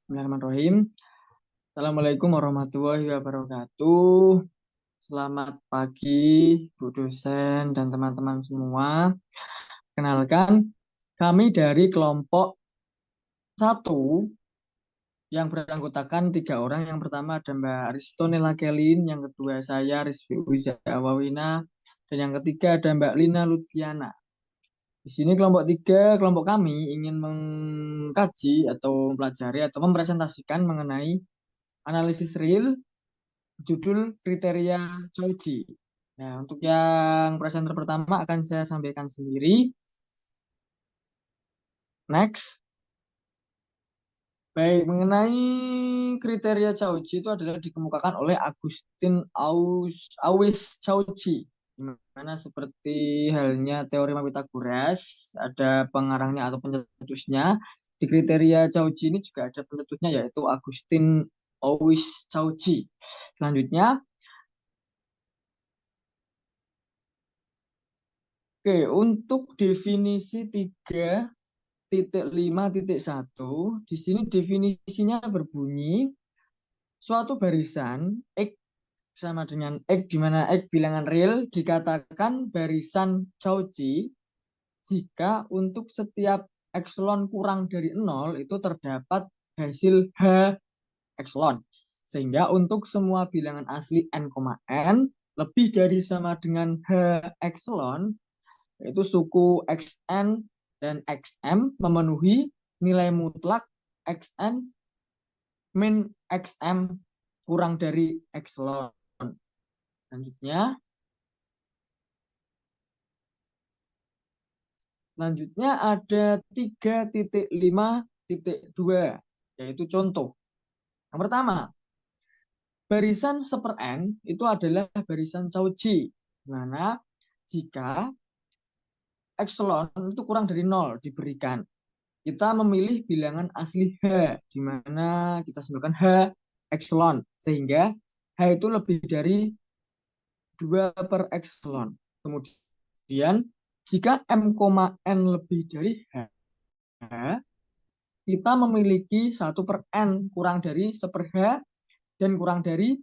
Bismillahirrahmanirrahim. Assalamualaikum warahmatullahi wabarakatuh. Selamat pagi, Bu dosen dan teman-teman semua. Kenalkan, kami dari kelompok 1 yang beranggotakan 3 orang. Yang pertama ada Mbak Aristonella Kelin, yang kedua saya Rizvi Uza Awawina, dan yang ketiga ada Mbak Lina Lutfiana. Di sini kelompok 3, kelompok kami ingin mengkaji atau mempelajari atau mempresentasikan mengenai analisis real judul kriteria Cauchy. Nah, untuk yang presenter pertama akan saya sampaikan sendiri. Next. Baik, mengenai kriteria Cauchy itu adalah dikemukakan oleh Agustin Auwis Cauchy. Di mana seperti halnya teorema Pythagoras, ada pengarangnya atau pencetusnya. Di kriteria Cauchy ini juga ada pencetusnya, yaitu Agustin Auwis Cauchy. Selanjutnya, oke, untuk definisi 3.5.1, di sini definisinya berbunyi suatu barisan X sama dengan X, di mana X bilangan real dikatakan barisan Cauchy jika untuk setiap epsilon kurang dari 0 itu terdapat hasil H epsilon. Sehingga untuk semua bilangan asli n, n lebih dari sama dengan H epsilon, yaitu suku xn dan xm memenuhi nilai mutlak xn min xm kurang dari epsilon. Selanjutnya ada 3.5.2, yaitu contoh. Yang pertama, barisan seper n itu adalah barisan Cauchy, di mana jika epsilon itu kurang dari 0 diberikan, kita memilih bilangan asli H, di mana kita sebutkan H epsilon, sehingga H itu lebih dari 2 per epsilon. Kemudian, jika M, N lebih dari H, kita memiliki 1 per N kurang dari 1 per H dan kurang dari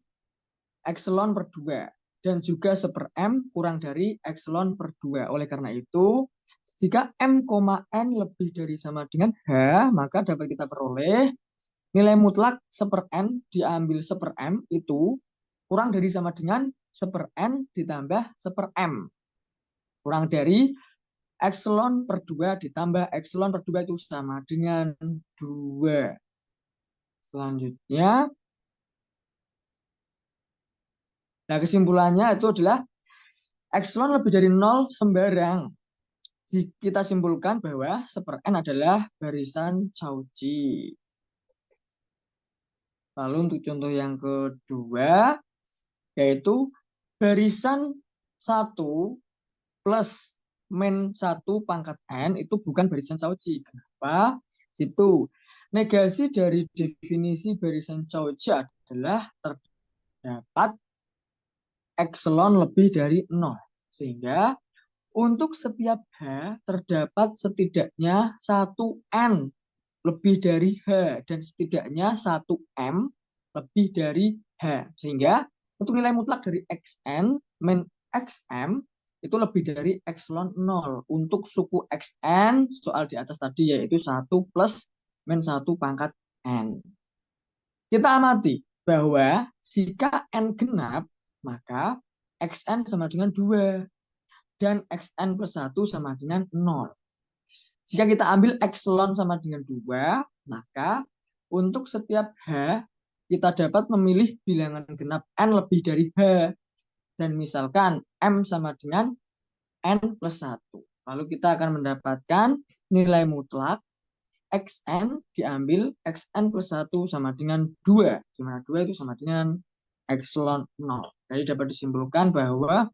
epsilon per 2. Dan juga 1 per M kurang dari epsilon per 2. Oleh karena itu, jika M, N lebih dari sama dengan H, maka dapat kita peroleh nilai mutlak 1 per N diambil 1 per M itu kurang dari sama dengan 1 per N ditambah 1 per M. Kurang dari epsilon per 2 ditambah epsilon per 2 itu sama dengan 2. Selanjutnya, nah kesimpulannya itu adalah epsilon lebih dari 0 sembarang. Kita simpulkan bahwa 1 per N adalah barisan Cauchy. Lalu untuk contoh yang kedua, yaitu barisan 1 plus min 1 pangkat N itu bukan barisan Cauchy. Kenapa? Itu negasi dari definisi barisan Cauchy adalah terdapat epsilon lebih dari 0. Sehingga untuk setiap H terdapat setidaknya 1 N lebih dari H dan setidaknya 1 M lebih dari H. Sehingga untuk nilai mutlak dari XN min XM itu lebih dari epsilon 0. Untuk suku XN, soal di atas tadi yaitu 1 plus min 1 pangkat N. Kita amati bahwa jika N genap, maka XN sama dengan 2 dan XN plus 1 sama dengan 0. Jika kita ambil epsilon sama dengan 2, maka untuk setiap H kita dapat memilih bilangan genap N lebih dari H. Dan misalkan M sama dengan N plus 1. Lalu kita akan mendapatkan nilai mutlak XN diambil XN plus 1 sama dengan 2. Di mana 2 itu sama dengan epsilon 0. Jadi dapat disimpulkan bahwa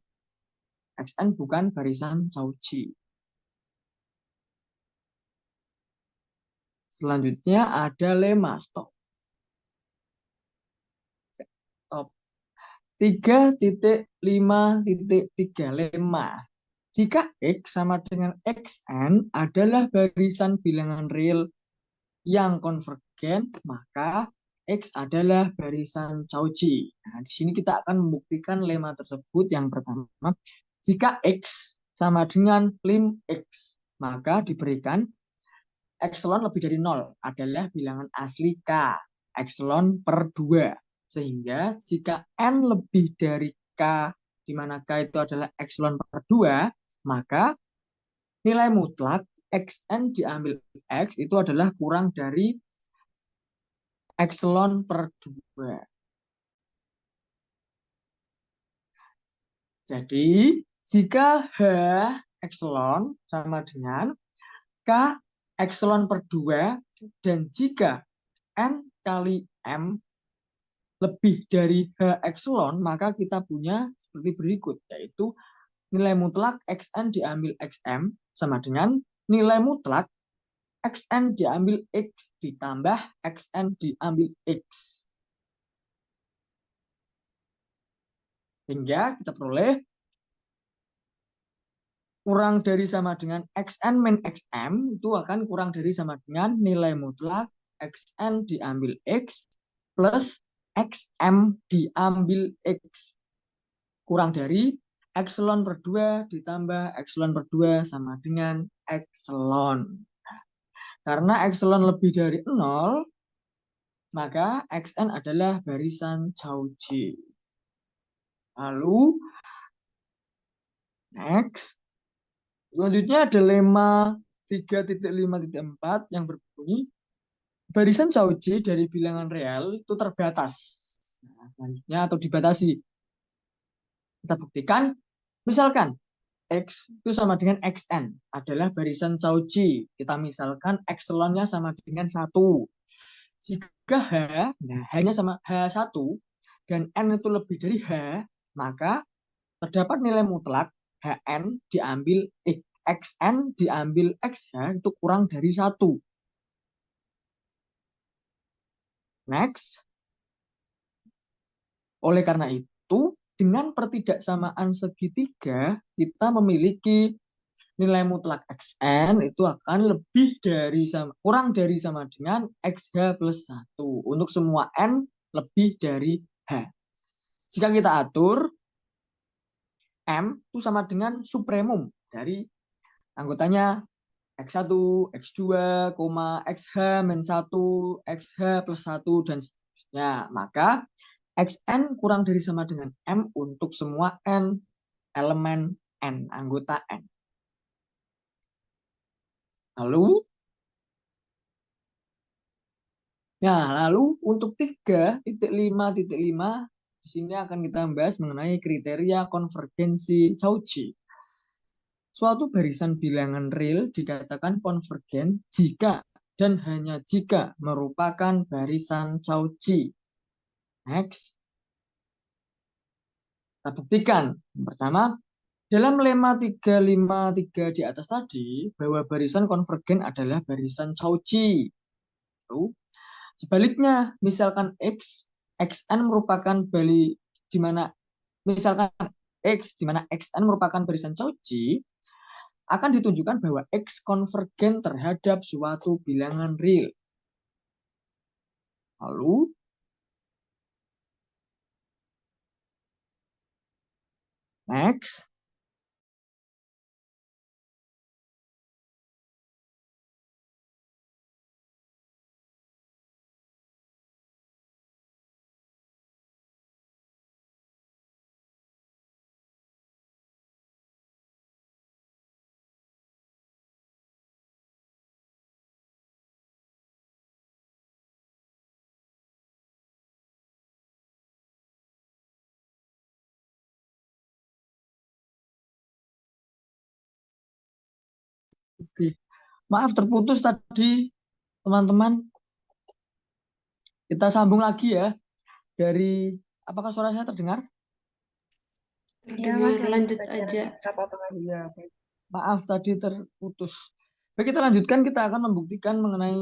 XN bukan barisan Cauchy. Selanjutnya ada lemma stop. 3.5.3 lemma. Jika X sama dengan XN adalah barisan bilangan real yang konvergen, maka X adalah barisan Cauchy. Nah, di sini kita akan membuktikan lema tersebut. Yang pertama, jika X sama dengan lim X, maka diberikan epsilon lebih dari 0 adalah bilangan asli K, epsilon per 2. Sehingga jika N lebih dari K, di mana K itu adalah epsilon per 2, maka nilai mutlak Xn diambil X itu adalah kurang dari epsilon per 2. Jadi, jika H epsilon sama dengan K epsilon per 2, dan jika N kali M lebih dari H epsilon, maka kita punya seperti berikut, yaitu nilai mutlak Xn diambil Xm sama dengan nilai mutlak Xn diambil X ditambah Xn diambil X. Hingga kita peroleh kurang dari sama dengan Xn min Xm itu akan kurang dari sama dengan nilai mutlak Xn diambil X plus Xm diambil X. Kurang dari epsilon per 2 ditambah epsilon per 2 sama dengan epsilon. Karena epsilon lebih dari 0, maka Xn adalah barisan Cauchy. Lalu, next. Selanjutnya ada lema 3.5.4 yang berbunyi, barisan Cauchy dari bilangan real itu terbatas. Nah, selanjutnya atau dibatasi. Kita buktikan, misalkan X itu sama dengan Xn adalah barisan Cauchy. Kita misalkan epsilonnya sama dengan 1. Jika H, nah H-nya sama H1, dan N itu lebih dari H, maka terdapat nilai mutlak Hn diambil Xn diambil Xh itu kurang dari 1. Next. Oleh karena itu, dengan pertidaksamaan segitiga, kita memiliki nilai mutlak Xn itu akan lebih dari kurang dari sama dengan Xh plus 1 untuk semua N lebih dari H. Jika kita atur, M itu sama dengan supremum dari anggotanya X1, X2, Xh min 1, Xh plus 1, dan seterusnya. Maka Xn kurang dari sama dengan M untuk semua N elemen N, anggota N. Lalu, untuk 3.5.5 di sini akan kita bahas mengenai kriteria konvergensi Cauchy. Suatu barisan bilangan real dikatakan konvergen jika dan hanya jika merupakan barisan Cauchy. Next. Kita buktikan. Yang pertama, dalam lema 353 di atas tadi, bahwa barisan konvergen adalah barisan Cauchy. Lalu, sebaliknya, misalkan Xn merupakan di mana misalkan X di mana Xn merupakan barisan Cauchy, akan ditunjukkan bahwa X konvergen terhadap suatu bilangan real. Lalu, next. Oke. Maaf terputus tadi, teman-teman. Kita sambung lagi ya. Apakah suara saya terdengar? Ya, Mas, lanjut aja. Ya, maaf tadi terputus. Baik, kita lanjutkan. Kita akan membuktikan mengenai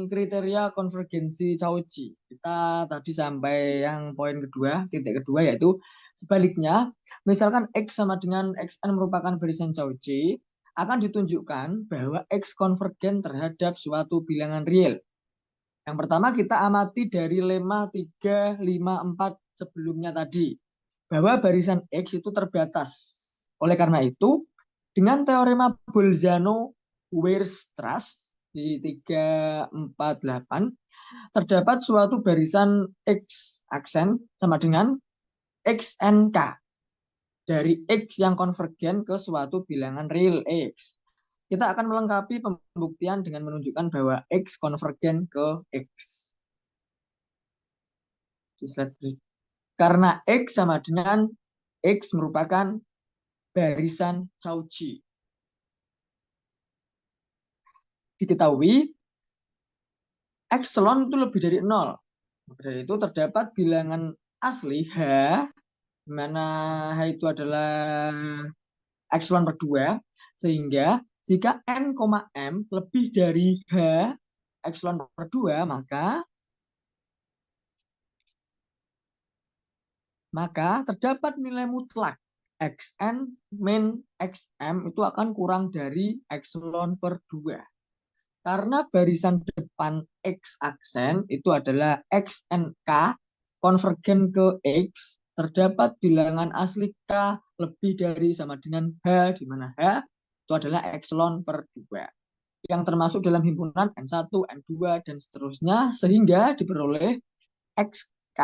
kriteria konvergensi Cauchy. Kita tadi sampai yang poin kedua, titik kedua, yaitu sebaliknya, misalkan X sama dengan Xn merupakan barisan Cauchy, akan ditunjukkan bahwa X konvergen terhadap suatu bilangan real. Yang pertama kita amati dari lemma 3, 5, 4 sebelumnya tadi. Bahwa barisan X itu terbatas. Oleh karena itu, dengan teorema Bolzano-Weierstrass di 348, terdapat suatu barisan X aksen sama dengan XNK dari X yang konvergen ke suatu bilangan real X. Kita akan melengkapi pembuktian dengan menunjukkan bahwa X konvergen ke X. Di slide berikut. Karena X sama dengan X merupakan barisan Cauchy. Diketahui epsilon itu lebih dari 0. Dari itu terdapat bilangan asli H, di mana H itu adalah epsilon per 2, sehingga jika n, m lebih dari H epsilon per 2, maka terdapat nilai mutlak xn min xm itu akan kurang dari epsilon per 2. Karena barisan depan X aksen itu adalah XNK konvergen ke X, terdapat bilangan asli K lebih dari sama dengan H, di mana H itu adalah epsilon per 2. Yang termasuk dalam himpunan N1, N2, dan seterusnya, sehingga diperoleh XK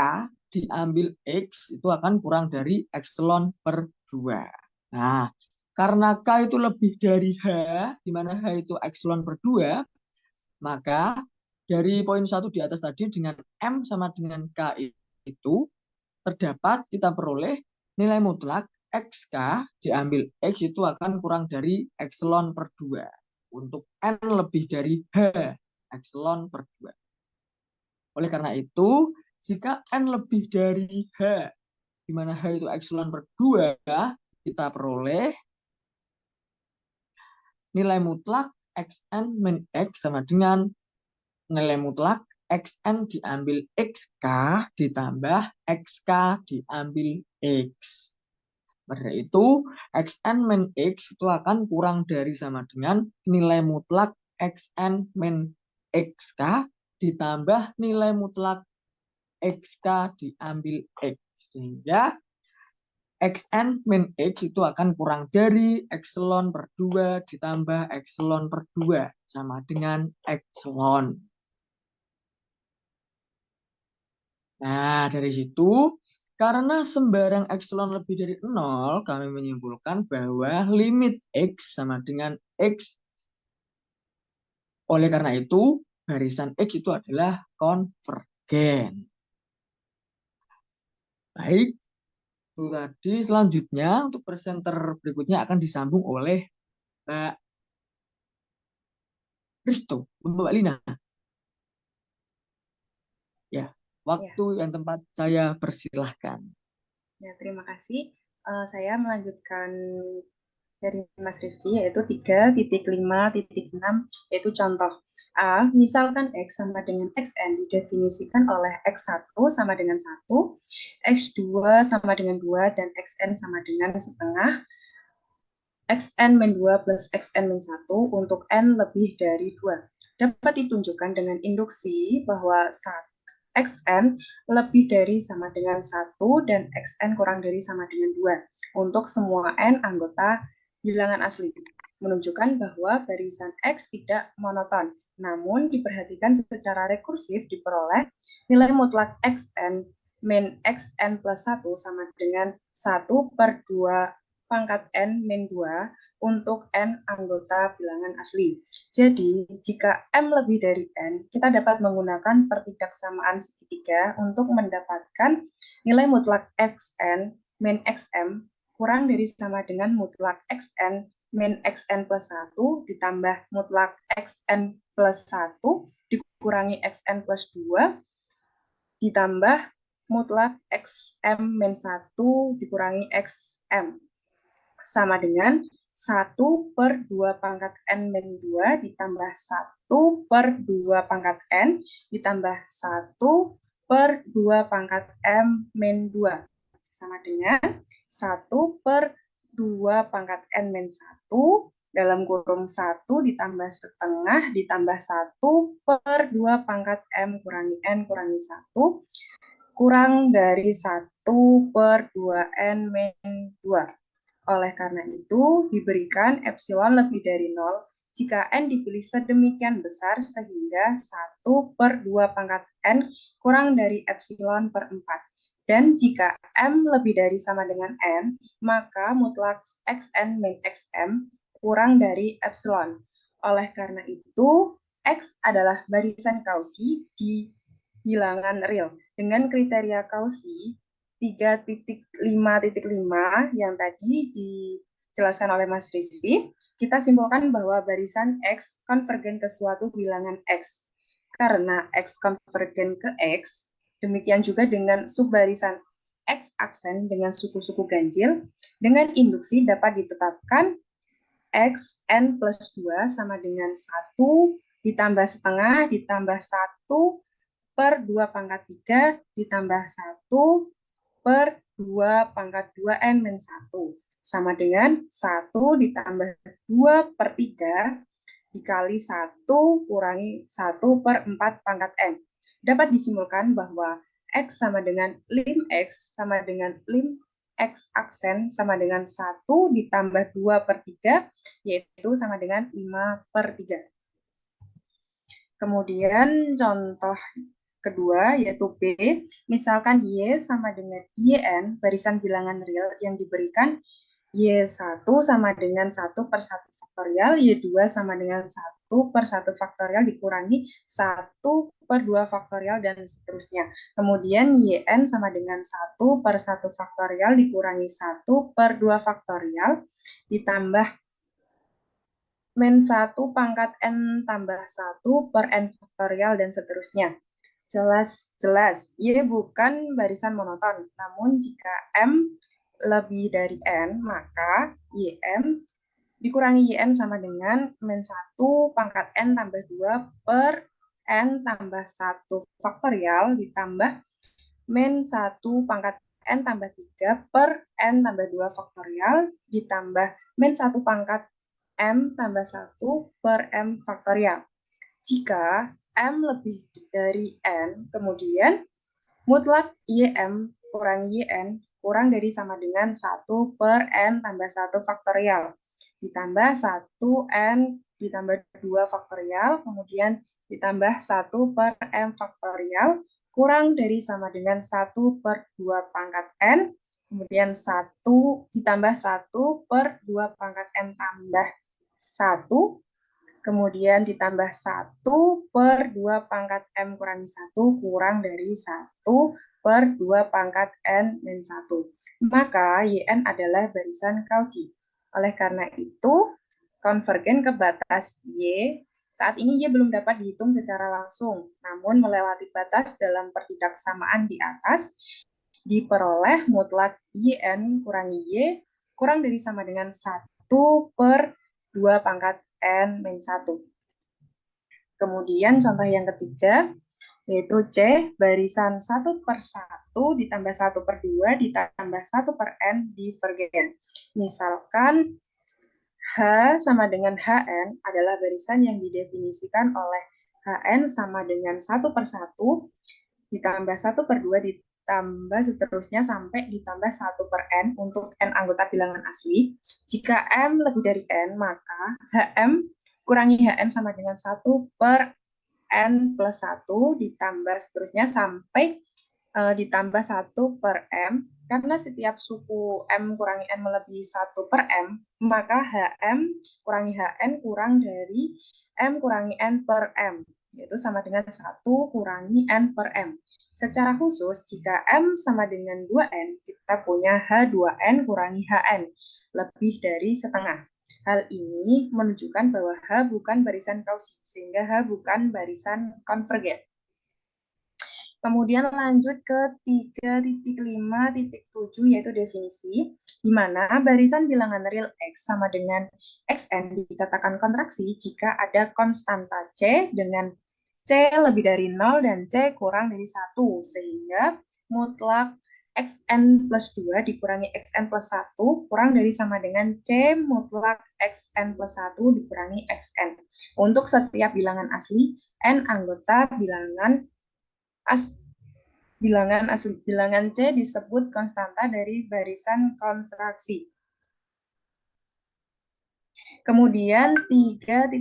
diambil X itu akan kurang dari epsilon per 2. Nah, karena K itu lebih dari H, di mana H itu epsilon per 2, maka dari poin 1 di atas tadi dengan M sama dengan K itu terdapat kita peroleh nilai mutlak XK diambil X itu akan kurang dari epsilon per 2 untuk N lebih dari H epsilon per 2. Oleh karena itu, jika N lebih dari H, di mana H itu epsilon per 2, kita peroleh nilai mutlak Xn min X sama dengan nilai mutlak Xn diambil XK ditambah XK diambil X. Pada itu, Xn min X itu akan kurang dari sama dengan nilai mutlak Xn min XK ditambah nilai mutlak XK diambil X. Sehingga Xn min X itu akan kurang dari epsilon per 2 ditambah epsilon per 2 sama dengan epsilon. Nah, dari situ, karena sembarang epsilon lebih dari 0, kami menyimpulkan bahwa limit X sama dengan X. Oleh karena itu, barisan X itu adalah konvergen. Baik, itu tadi. Selanjutnya, untuk presenter berikutnya akan disambung oleh Mbak Risto, Mbak Lina. Ya, waktu dan tempat saya persilahkan. Ya, terima kasih. Saya melanjutkan dari Mas Rizky, yaitu 3.5.6, yaitu contoh A, misalkan X sama dengan XN didefinisikan oleh X1 sama dengan 1, X2 sama dengan 2, dan XN sama dengan setengah, XN min 2 plus XN min 1 untuk N lebih dari 2. Dapat ditunjukkan dengan induksi bahwa XN lebih dari sama dengan 1 dan XN kurang dari sama dengan 2 untuk semua N anggota bilangan asli, menunjukkan bahwa barisan X tidak monoton. Namun diperhatikan secara rekursif diperoleh nilai mutlak Xn min Xn plus 1 sama dengan 1 per 2 pangkat N min 2 untuk N anggota bilangan asli. Jadi, jika M lebih dari N, kita dapat menggunakan pertidaksamaan segitiga untuk mendapatkan nilai mutlak Xn min Xm kurang dari sama dengan mutlak Xn min Xn plus 1 ditambah mutlak Xn plus 1 dikurangi Xn plus 2 ditambah mutlak Xm min 1 dikurangi Xm sama dengan 1 per 2 pangkat N min 2 ditambah 1 per 2 pangkat N ditambah 1 per 2 pangkat M min 2 sama dengan 1 per 2 pangkat N min 1 dalam kurung 1 ditambah setengah ditambah 1 per 2 pangkat M kurangi N kurangi 1 kurang dari 1 per 2N min 2. Oleh karena itu, diberikan epsilon lebih dari 0 jika N dipilih sedemikian besar sehingga 1 per 2 pangkat N kurang dari epsilon per 4. Dan jika M lebih dari sama dengan N, maka mutlak Xn min Xm kurang dari epsilon. Oleh karena itu, X adalah barisan Cauchy di bilangan real. Dengan kriteria Cauchy 3.5.5 yang tadi dijelaskan oleh Mas Rizky, kita simpulkan bahwa barisan X konvergen ke suatu bilangan X. Karena X konvergen ke X, demikian juga dengan subbarisan X aksen dengan suku-suku ganjil, dengan induksi dapat ditetapkan Xn plus 2 sama dengan 1 ditambah setengah ditambah 1 per 2 pangkat 3 ditambah 1 per 2 pangkat 2N min 1 sama dengan 1 ditambah 2 per 3 dikali 1 kurangi 1 per 4 pangkat N. Dapat disimpulkan bahwa X sama dengan lim X sama dengan lim X aksen sama dengan 1 ditambah 2 per 3, yaitu sama dengan 5 per 3. Kemudian contoh kedua yaitu B, misalkan Y sama dengan YN, barisan bilangan real yang diberikan Y1 sama dengan 1 per 1 faktorial, Y2 sama dengan 1 per 1 faktorial dikurangi 1 per 2 faktorial dan seterusnya. Kemudian YN sama dengan 1 per 1 faktorial dikurangi 1 per 2 faktorial ditambah min 1 pangkat N tambah 1 per N faktorial dan seterusnya. Jelas, Y bukan barisan monoton. Namun jika M lebih dari N, maka YM dikurangi YN sama dengan min 1 pangkat N tambah 2 per N tambah 1 faktorial ditambah min 1 pangkat N tambah 3 per N tambah 2 faktorial ditambah min 1 pangkat M tambah 1 per M faktorial. Jika M lebih dari N, kemudian mutlak YM kurangi YN kurang dari sama dengan 1 per N tambah 1 faktorial. Ditambah 1 N ditambah 2 faktorial, kemudian ditambah 1 per M faktorial, kurang dari sama dengan 1 per 2 pangkat N, kemudian 1 ditambah 1 per 2 pangkat N tambah 1, kemudian ditambah 1 per 2 pangkat M kurangi 1 kurang dari 1 per 2 pangkat N min 1. Maka YN adalah barisan Cauchy. Oleh karena itu, konvergen ke batas Y, saat ini Y belum dapat dihitung secara langsung, namun melewati batas dalam pertidaksamaan di atas, diperoleh mutlak YN kurangi Y kurang dari sama dengan 1 per 2 pangkat N min 1. Kemudian contoh yang ketiga, yaitu C, barisan 1 per 1 ditambah 1 per 2 ditambah 1 per N divergen. Misalkan H sama dengan HN adalah barisan yang didefinisikan oleh HN sama dengan 1 per 1 ditambah 1 per 2 ditambah seterusnya sampai ditambah 1 per N untuk N anggota bilangan asli. Jika M lebih dari N, maka HM kurangi HN sama dengan 1 per N plus 1 ditambah seterusnya sampai ditambah 1 per M. Karena setiap suku M kurangi N melebihi 1 per M, maka HM kurangi HN kurang dari M kurangi N per M, yaitu sama dengan 1 kurangi N per M. Secara khusus, jika M sama dengan 2N, kita punya H2N kurangi HN, lebih dari setengah. Hal ini menunjukkan bahwa H bukan barisan Cauchy, sehingga H bukan barisan konvergen. Kemudian lanjut ke 3.5.7 yaitu definisi, di mana barisan bilangan real X sama dengan Xn dikatakan kontraksi jika ada konstanta C dengan C lebih dari 0 dan C kurang dari 1, sehingga mutlak xn plus 2 dikurangi xn plus 1 kurang dari sama dengan C mutlak xn plus 1 dikurangi xn. Untuk setiap bilangan asli, n anggota bilangan asli. Bilangan C disebut konstanta dari barisan konstruksi. Kemudian 3.5.8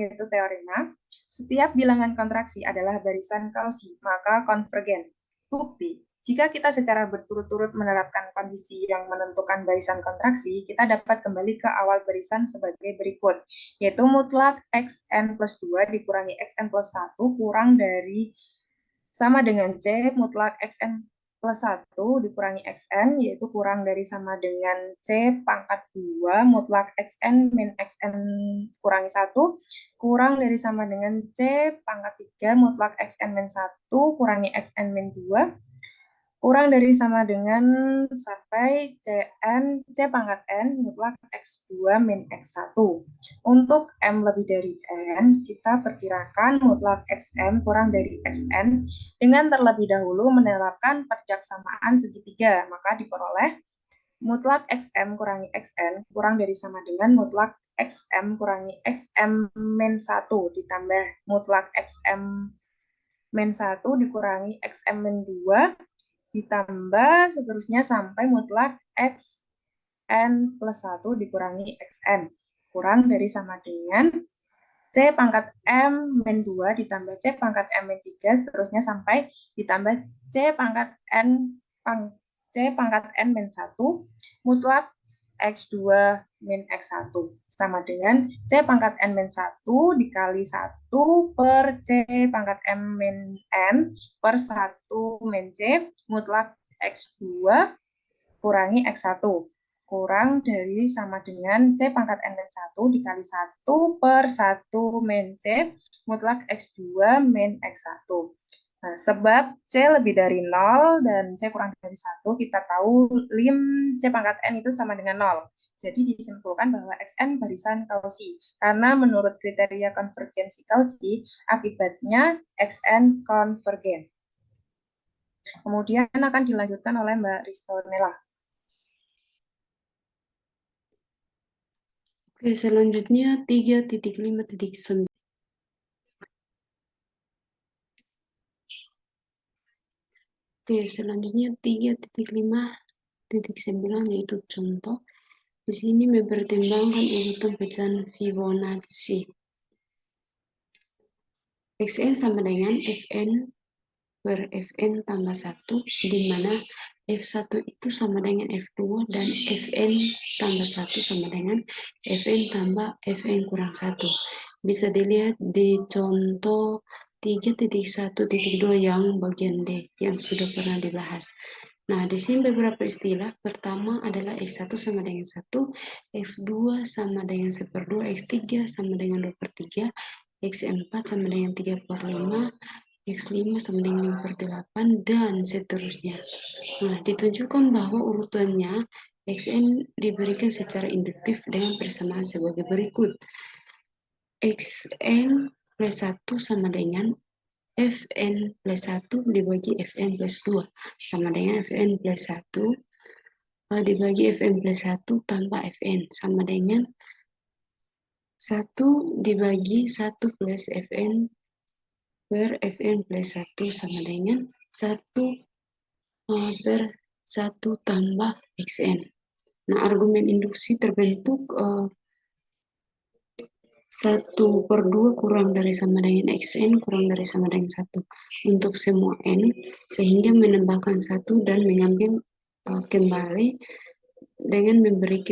yaitu teorema. Setiap bilangan kontraksi adalah barisan Cauchy, maka konvergen. Bukti, jika kita secara berturut-turut menerapkan kondisi yang menentukan barisan kontraksi, kita dapat kembali ke awal barisan sebagai berikut, yaitu mutlak xn plus 2 dikurangi xn plus 1 kurang dari sama dengan C mutlak xn plus 1 dikurangi xn, yaitu kurang dari sama dengan C pangkat 2 mutlak xn min xn kurangi 1, kurang dari sama dengan C pangkat 3 mutlak xn min 1 kurangi xn min 2, kurang dari sama dengan sampai C pangkat N mutlak X2 min X1. Untuk M lebih dari N, kita perkirakan mutlak XM kurang dari XN dengan terlebih dahulu menerapkan perjaksamaan segitiga. Maka diperoleh mutlak XM kurangi XN kurang dari sama dengan mutlak XM kurangi XM min 1 ditambah mutlak XM min 1 dikurangi XM min 2 ditambah seterusnya sampai mutlak xn plus 1 dikurangi xn kurang dari sama dengan C pangkat M min 2 ditambah C pangkat M min 3 seterusnya sampai ditambah C pangkat N min 1 mutlak X2 min X1 sama dengan C pangkat N min 1 dikali 1 per C pangkat M min N per 1 min C mutlak X2 kurangi X1 kurang dari sama dengan C pangkat N min 1 dikali 1 per 1 min C mutlak X2 min X1. Nah, sebab C lebih dari 0 dan C kurang dari 1, kita tahu lim C pangkat N itu sama dengan 0. Jadi disimpulkan bahwa Xn barisan Cauchy. Karena menurut kriteria konvergensi Cauchy, akibatnya Xn konvergen. Kemudian akan dilanjutkan oleh Mbak Ristonella. Oke, selanjutnya 3.5.9. Oke, selanjutnya 3.5.9 yaitu contoh. Di sini mempertimbangkan urutan pecahan Fibonacci. Xn sama dengan Fn per Fn tambah 1, di mana F1 itu sama dengan F2 dan Fn tambah 1 sama dengan Fn tambah Fn kurang 1. Bisa dilihat di contoh 3.1.2 yang bagian D yang sudah pernah dibahas. Nah, di sini beberapa istilah. Pertama adalah X1 sama dengan 1, X2 sama dengan 1/2, X3 sama dengan 2/3, X4 sama dengan 3/5, X5 sama dengan 5/8, dan seterusnya. Nah, ditunjukkan bahwa urutannya Xn diberikan secara induktif dengan persamaan sebagai berikut. Xn plus 1 sama dengan Fn plus 1 dibagi Fn plus 2 sama dengan Fn plus 1 dibagi Fn plus 1 tambah Fn sama dengan 1 dibagi 1 plus Fn per Fn plus 1 sama dengan 1 per 1 tambah Xn. Nah, argumen induksi terbentuk 1/2 kurang dari sama dengan Xn kurang dari sama dengan 1 untuk semua N, sehingga menambahkan 1 dan mengambil kembali dengan memberi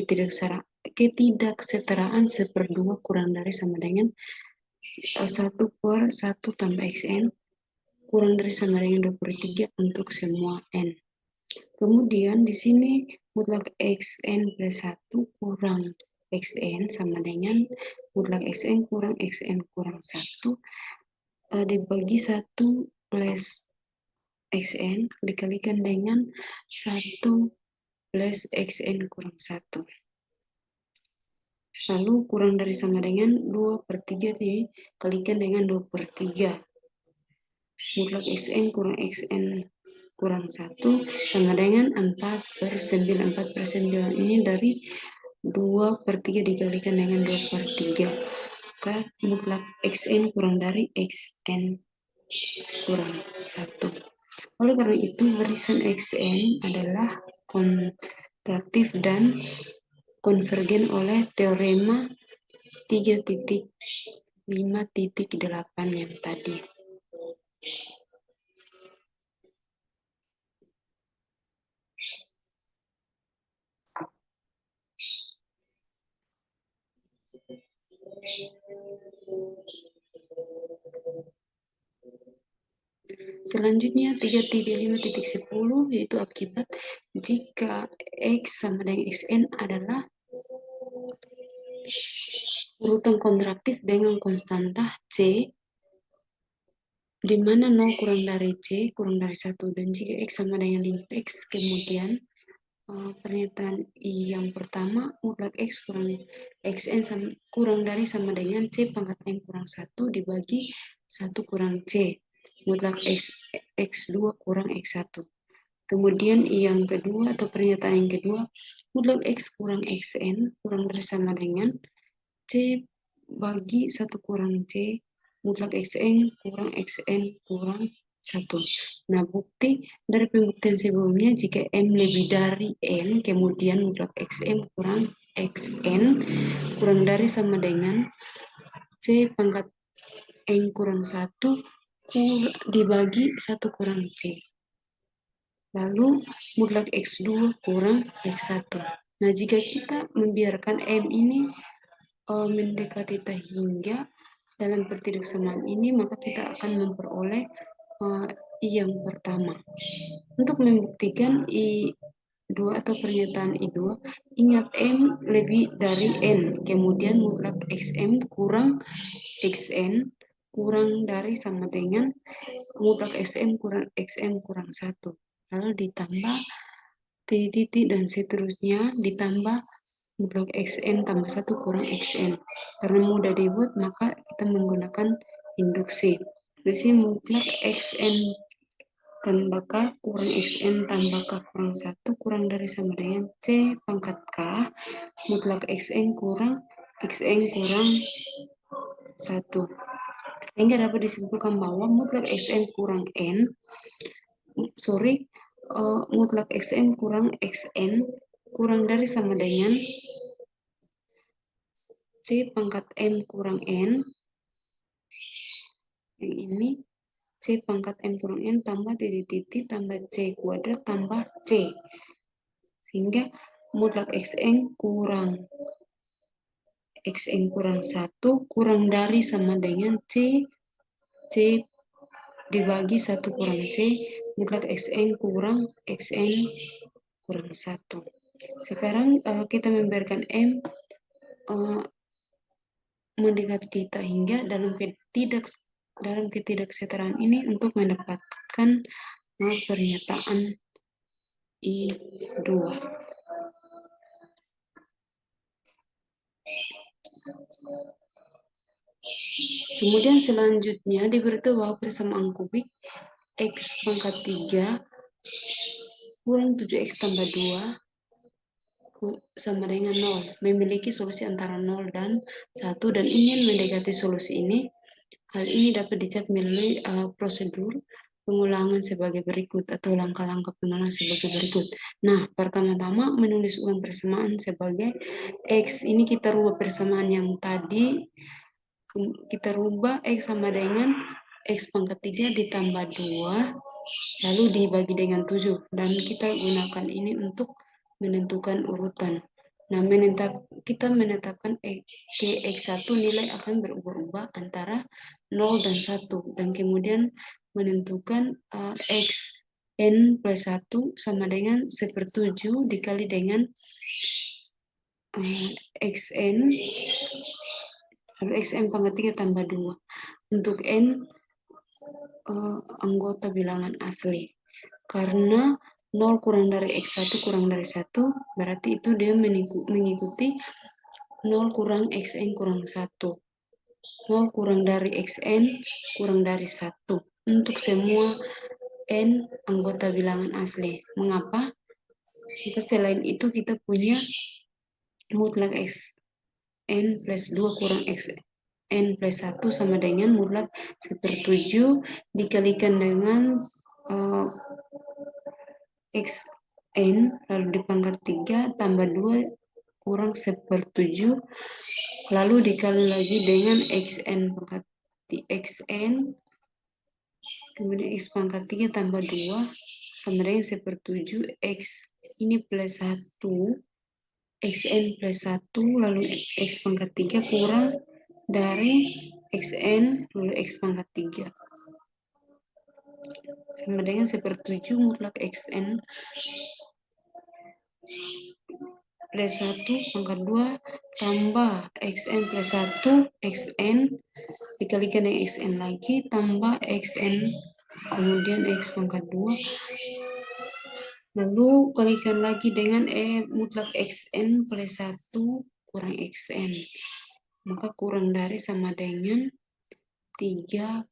ketidaksetaraan 1/2 kurang dari sama dengan 1 per 1 tambah Xn kurang dari sama dengan 2/3 untuk semua N. Kemudian di sini mutlak Xn plus 1 kurang Xn sama dengan mutlak Xn kurang Xn kurang 1 dibagi 1 plus Xn dikalikan dengan 1 plus Xn kurang 1. Lalu kurang dari sama dengan 2/3 dikalikan dengan 2/3. Mutlak Xn kurang Xn kurang 1 sama dengan 4/9. 4/9 ini dari 2/3 dikalikan dengan 2/3. Maka mutlak Xn kurang dari Xn kurang 1. Oleh karena itu, barisan Xn adalah kontraktif dan konvergen oleh teorema 3.5.8 yang tadi. Selanjutnya 3.5.10 yaitu akibat jika X sama dengan Xn adalah urutan kontraktif dengan konstanta C, di mana 0 kurang dari C kurang dari 1, dan jika X sama dengan 5X, kemudian pernyataan I yang pertama mutlak X kurang Xn kurang dari sama dengan C pangkat N kurang 1 dibagi 1 kurang C mutlak X2 kurang X1. Kemudian I yang kedua atau pernyataan yang kedua mutlak X kurang Xn kurang dari sama dengan C bagi 1 kurang C mutlak Xn kurang 1. Nah, bukti dari pembuktian sebelumnya jika M lebih dari N, kemudian mutlak Xm kurang Xn kurang dari sama dengan C pangkat N kurang 1 dibagi 1 kurang C. Lalu mutlak X2 kurang X1. Nah, jika kita membiarkan M ini mendekati hingga dalam pertidaksamaan ini, maka kita akan memperoleh I yang pertama. Untuk membuktikan I2 atau pernyataan I2, ingat M lebih dari N, kemudian mutlak Xm kurang Xn kurang dari sama dengan mutlak Xm kurang 1. Lalu ditambah titik dan seterusnya ditambah mutlak Xn tambah 1 kurang Xn. Karena mudah dibuat, maka kita menggunakan induksi. Di sini mutlak Xn tambah K kurang Xn tambah K kurang 1 kurang dari sama dengan C pangkat K mutlak Xn kurang 1. Sehingga dapat disimpulkan bahwa mutlak Xn kurang N, mutlak Xn kurang Xn kurang dari sama dengan C pangkat M kurang N, yang ini C pangkat M kurang N tambah titik tambah C kuadrat tambah C, sehingga mutlak Xn kurang 1 kurang dari sama dengan C dibagi 1 kurang C mutlak Xn kurang 1. Sekarang kita memberikan M mendekati kita hingga dalam ketidaksetaraan ini untuk mendapatkan pernyataan I2. Kemudian selanjutnya diberitahu bahwa persamaan kubik X pangkat 3 kurang 7X tambah 2 sama dengan 0, memiliki solusi antara 0 dan 1 dan ingin mendekati solusi ini. Hal ini dapat dicapai melalui prosedur pengulangan sebagai berikut atau langkah-langkah pengulangan sebagai berikut. Nah, pertama-tama menulis ulang persamaan sebagai X. Ini kita rubah persamaan yang tadi, kita rubah X sama dengan X pangkat 3 ditambah 2 lalu dibagi dengan 7 dan kita gunakan ini untuk menentukan urutan. Nah, kita menetapkan ke X1 nilai akan berubah-ubah antara 0 dan 1 dan kemudian menentukan Xn plus 1 sama dengan 1/7 dikali dengan Xn lalu Xn pangkat 3 tambah 2 untuk N anggota bilangan asli. Karena 0 kurang dari X1 kurang dari 1, berarti itu dia mengikuti 0 kurang Xn kurang 1. 0 kurang dari Xn kurang dari 1. Untuk semua Fn anggota bilangan asli. Mengapa? Kita selain itu kita punya mutlak Xn plus 2 kurang Xn plus 1 sama dengan mutlak 1/7 dikalikan dengan Xn lalu dipangkat 3 tambah 2 kurang 1/7 lalu dikali lagi dengan Xn pangkat Xn kemudian X pangkat 3 tambah 2 sama dengan 1/7 X ini plus 1 Xn plus 1 lalu X pangkat 3 kurang dari Xn lalu X pangkat 3 sama dengan 1/7 mutlak Xn plus 1 pangkat 2 tambah Xn plus 1 Xn dikalikan dengan Xn lagi tambah Xn kemudian X pangkat 2 lalu kalikan lagi dengan mutlak Xn plus 1 kurang Xn maka kurang dari sama dengan 3/7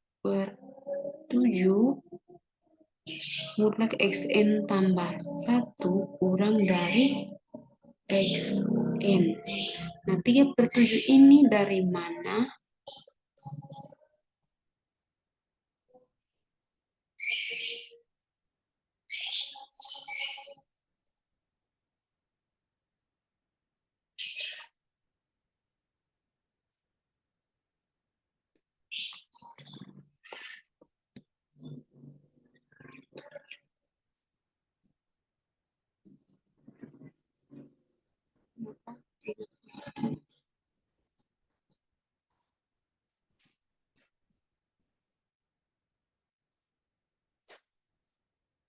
mutlak Xn tambah 1 kurang dari Xn. Nah, 3/7 ini dari mana?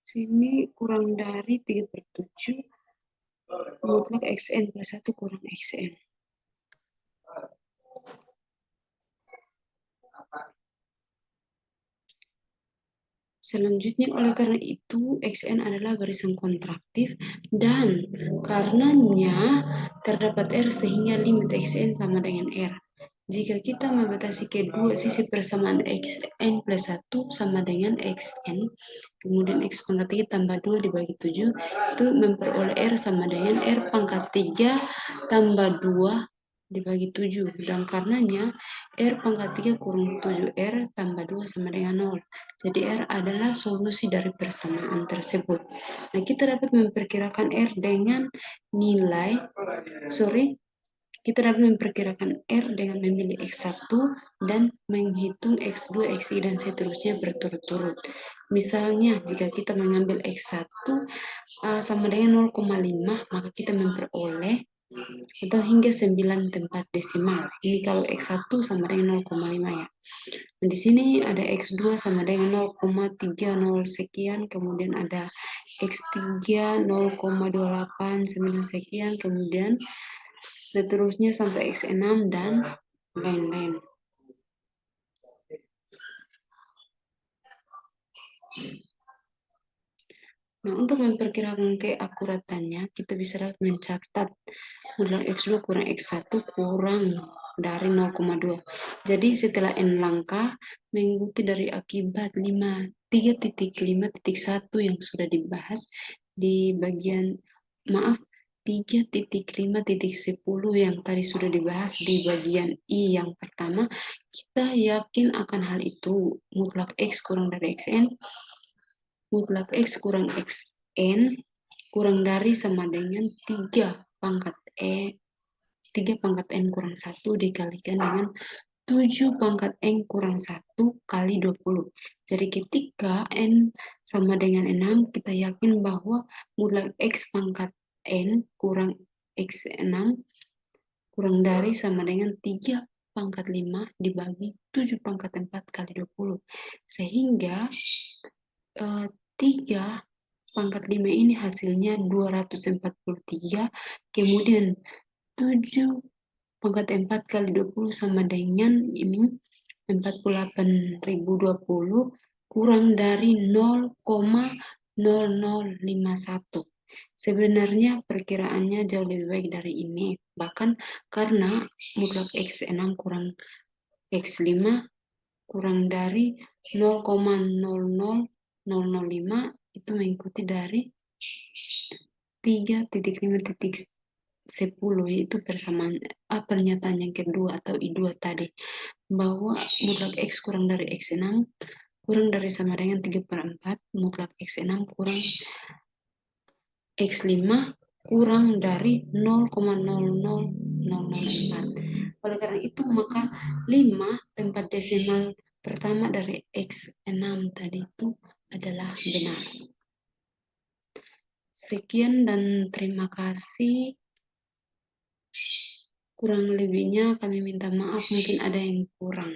Sini kurang dari 3/7 mutlak Xn plus 1 kurang Xn. Selanjutnya, oleh karena itu, Xn adalah barisan kontraktif dan karenanya terdapat R sehingga limit Xn sama dengan R. Jika kita membatasi kedua sisi persamaan Xn plus 1 sama dengan Xn, kemudian X pangkat 3 tambah 2 dibagi 7, itu memperoleh R sama dengan R pangkat 3 tambah 2 dibagi 7. Dan karenanya R pangkat 3 kurang 7R tambah 2 sama dengan 0. Jadi R adalah solusi dari persamaan tersebut. Nah, kita dapat memperkirakan R dengan kita dapat memperkirakan R dengan memilih X1 dan menghitung X2, Xi, dan seterusnya berturut-turut. Misalnya, jika kita mengambil X1 sama dengan 0,5, maka kita memperoleh atau hingga 9 tempat desimal. Ini kalau X1 sama dengan 0,5 ya. Nah, di sini ada X2 sama dengan 0,30 sekian, kemudian ada X3 0,289 sekian, kemudian seterusnya sampai X6 dan lain-lain. Nah, untuk memperkirakan keakuratannya, kita bisa mencatat mutlak X2 kurang X1 kurang dari 0,2. Jadi setelah N langkah, mengikuti dari akibat 3.5.1 yang sudah dibahas di bagian, 3.5.10 yang tadi sudah dibahas di bagian I yang pertama, kita yakin akan hal itu. Mutlak X kurang dari Xn, mutlak X kurang Xn kurang dari sama dengan 3 pangkat N kurang 1 dikalikan dengan 7 pangkat N kurang 1 kali 20. Jadi ketika N sama dengan 6, kita yakin bahwa mutlak X pangkat N kurang X6 kurang dari sama dengan 3 pangkat 5 dibagi 7 pangkat 4 kali 20. Sehingga 3 pangkat 5 ini hasilnya 243, kemudian 7 pangkat 4 kali 20 sama dengan ini 48.020 kurang dari 0,0051. Sebenarnya perkiraannya jauh lebih baik dari ini, bahkan karena mutlak X6 kurang X5 kurang dari 0,00 005 itu mengikuti dari 3.5.10, yaitu persamaan pernyataan yang kedua atau I2 tadi, bahwa mutlak X kurang dari X6 kurang dari sama dengan 3/4, mutlak X6 kurang X5 kurang dari 0,00004. Oleh karena itu, maka 5 tempat desimal pertama dari X6 tadi itu adalah benar. Sekian dan terima kasih. Kurang lebihnya kami minta maaf, mungkin ada yang kurang.